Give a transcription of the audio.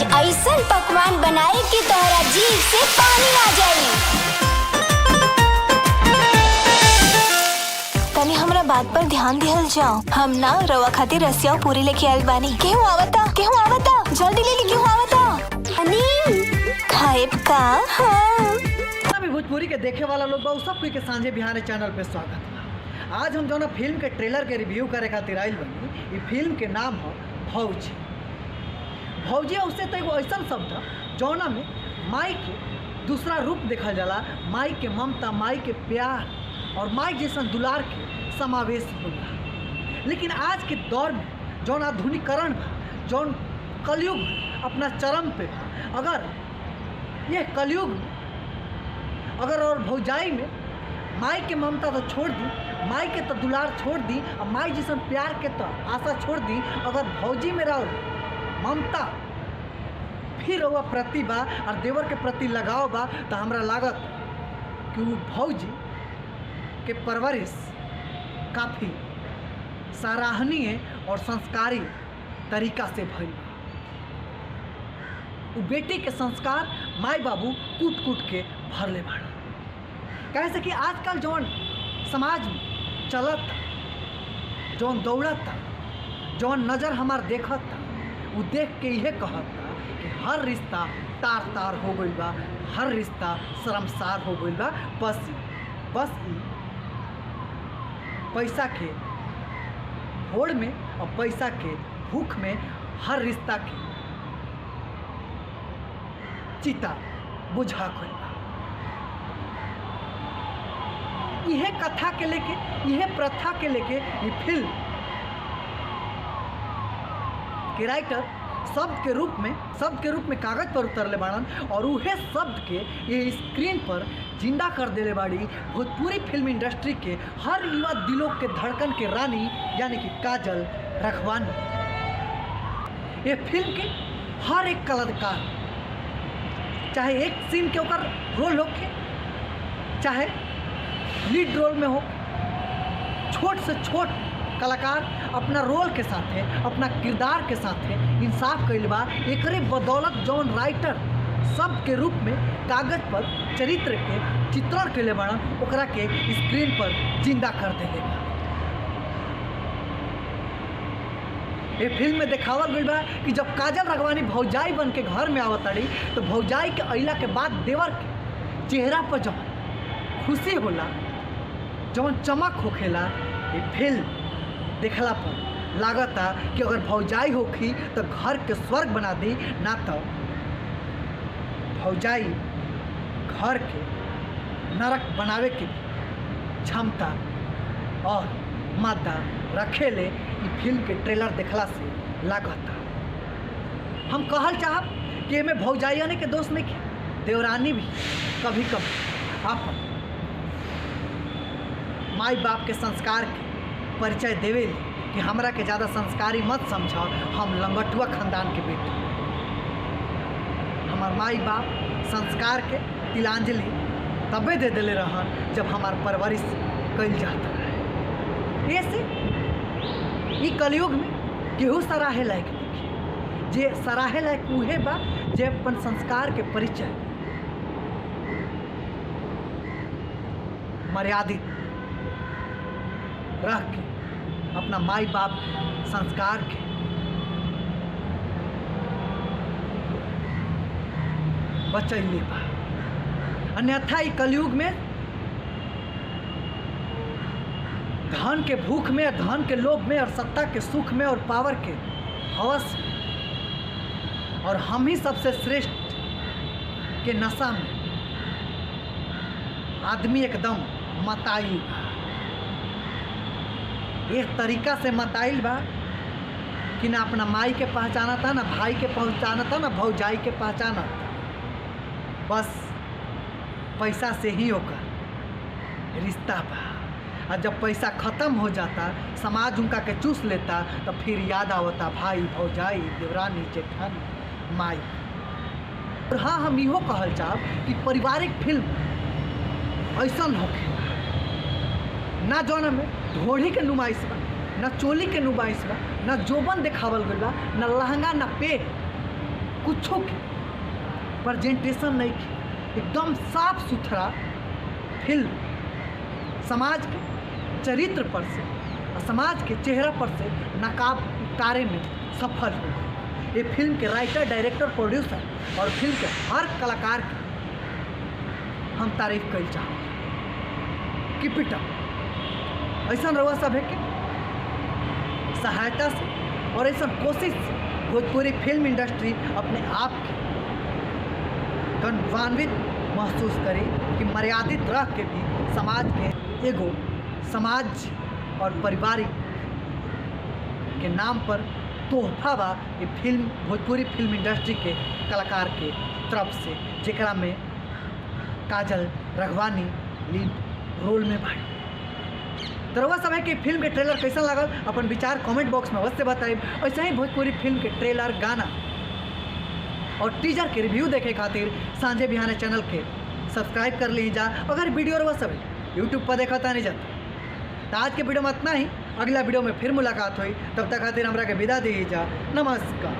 आज ऐसन पकवान बनाए कि तोहरा जीभ से पानी आ जाई। तनी हमरा बात पर ध्यान दिहल जाओ। हम ना रवा खातिर रसिया पूरी लेके आयल बानी। केहू आवता जल्दी ले ली। केहू आवता अनिल खाएब का। हाँ अभी भोजपुरी के देखे वाला लोग बा सब कोई के सांझे बिहाने चैनल पे स्वागत बा। आज हम जौन फिल्म के ट्रेलर के रिव्यू करे खातिर आइल बनी। ये फिल्म के नाम है भौजी। भौजी उससे तो एगो ऐसा शब्द है जौना में माई के दूसरा रूप देखा जाला। माई के ममता, माई के प्यार और माई जैसा दुलार के समावेश होला। लेकिन आज के दौर में जौन आधुनिकीकरण बा, जौन कलयुग अपना चरम पे बा, अगर यह कलयुग में अगर और भौजाई में माई के ममता तो छोड़ दी, माई के तो दुलार छोड़ दी और माई जैसा प्यार के तो आशा छोड़ दी, अगर भौजी में रहो ममता फिर वह प्रतिभा और देवर के प्रति लगाव बा, तो हमरा लागत कि वो भौजी के परवरिश काफ़ी सराहनीय और संस्कारी तरीका से भइल बा। वो बेटी के संस्कार माई बाबू कूट कूट के भरले बाड़ा। कहे से कि आजकल जौन समाज में चलता, जौन दौड़ता, जौन नज़र हमार देखता, वो देख के यह कहता कि हर रिश्ता तार तार हो गई बा, हर रिश्ता शर्मसार हो गई बा। बस पैसा के होड़ में और पैसा के भूख में हर रिश्ता के चिता बुझा गई बा। यह कथा के लेके, यह प्रथा के लेके ये फिल्म के राइटर शब्द के रूप में कागज पर उतरले बाड़न और उहे शब्द के ये स्क्रीन पर जिंदा कर देले बाड़ी भोजपुरी फिल्म इंडस्ट्री के हर युवा दिलों के धड़कन के रानी यानी कि काजल रखवानी। ये फिल्म के हर एक कलाकार, चाहे एक सीन के ओकर रोल होके, चाहे लीड रोल में हो, छोट से छोट कलाकार अपना रोल के साथ है, अपना किरदार के साथ है इंसाफ कइल बा। एकरे बदौलत जौन राइटर शब्द के रूप में कागज पर चरित्र के चित्रण कइले बाड़न, ओकरा के स्क्रीन पर जिंदा कर देले बा। ये फिल्म में देखावल गइल बा कि जब काजल राघवानी भौजाई बन के घर में आवताड़ी तो भौजाई के अइला के बाद देवर के चेहरा पर जब खुशी होला, जौन चमक होखेला, ये फिल्म देखला पर लागता कि अगर भौजाई होखी तो घर के स्वर्ग बना दी, ना तो भौजाई घर के नरक बनावे की क्षमता और मादा रखेले। ये फिल्म के ट्रेलर देखला से लागता। हम कहल चाहब कि एमे भौजाइयाने के दोस्त नहीं किया, देवरानी भी कभी कभी अपन माई बाप के संस्कार के परिचय देवे कि हमरा के ज़्यादा संस्कारी मत समझो, हम लंगटुआ खानदान के बेटे। हमार माई बाप संस्कार के तिलांजलि तबे दे दिले रहन जब हमार परवरिश कइल जाता रहे। ऐसे ई कलयुग में केहू सराहे लायक नहीं, जे सराहे लायक उहे बा जे अपन संस्कार के परिचय मर्यादित रख के अपना माई बाप के संस्कार के बचैले बा। अन्यथा ई कलयुग में धन के भूख में, धन के लोभ में और सत्ता के सुख में और पावर के हवस में और हम ही सबसे श्रेष्ठ के नशा में आदमी एकदम मताई बा। एक तरीका से मताइल बा कि ना अपना माई के पहचाना था, ना भाई के पहचाना था, ना भौजाई के पहचाना था। बस पैसा से ही होकर रिश्ता बा। और जब पैसा ख़त्म हो जाता, समाज उनका के चूस लेता, तो फिर याद आवता भाई, भौजाई, देवरानी, जेठानी, माई। और हाँ, हम इहो कहल चाहब कि पारिवारिक फिल्म ऐसा होखे ना जौन में ढोढ़ी के नुमाइश बा, ना चोली के नुमाइश बा, ना जोबन देखावल गइल बा, ना लहंगा, ना पेट, कुछो के प्रेजेंटेशन नहीं की, एकदम साफ सुथरा फिल्म समाज के चरित्र पर से और समाज के चेहरा पर से नकाब उतारे में सफल हो गई। ये फिल्म के राइटर, डायरेक्टर, प्रोड्यूसर और फिल्म के हर कलाकार की हम तारीफ कर चाहते कि पिटा ऐसा रउआ सब है कि सहायता से और ऐसा कोशिश से भोजपुरी फिल्म इंडस्ट्री अपने आप के गौरवान्वित महसूस करे कि मर्यादित रह के भी समाज के एगो समाज और पारिवारिक के नाम पर तोहफा बा ये फिल्म भोजपुरी फिल्म इंडस्ट्री के कलाकार के तरफ से, जेकरा में काजल रघवानी लीड रोल में बाड़ी। तो रउआ सब है कि फिल्म के ट्रेलर कैसा लागल अपन विचार कमेंट बॉक्स में अवश्य बताइए। ऐसे ही भोजपुरी फिल्म के ट्रेलर, गाना और टीजर के रिव्यू देखे खातिर सांझे बिहाने चैनल के सब्सक्राइब कर ली जा। अगर वीडियो रउआ सब यूट्यूब पर देखता नहीं जाता तो आज के वीडियो में इतना ही। अगला वीडियो में फिर मुलाकात हुई, तब तक खातिर हमरा के विदा दी जा। नमस्कार।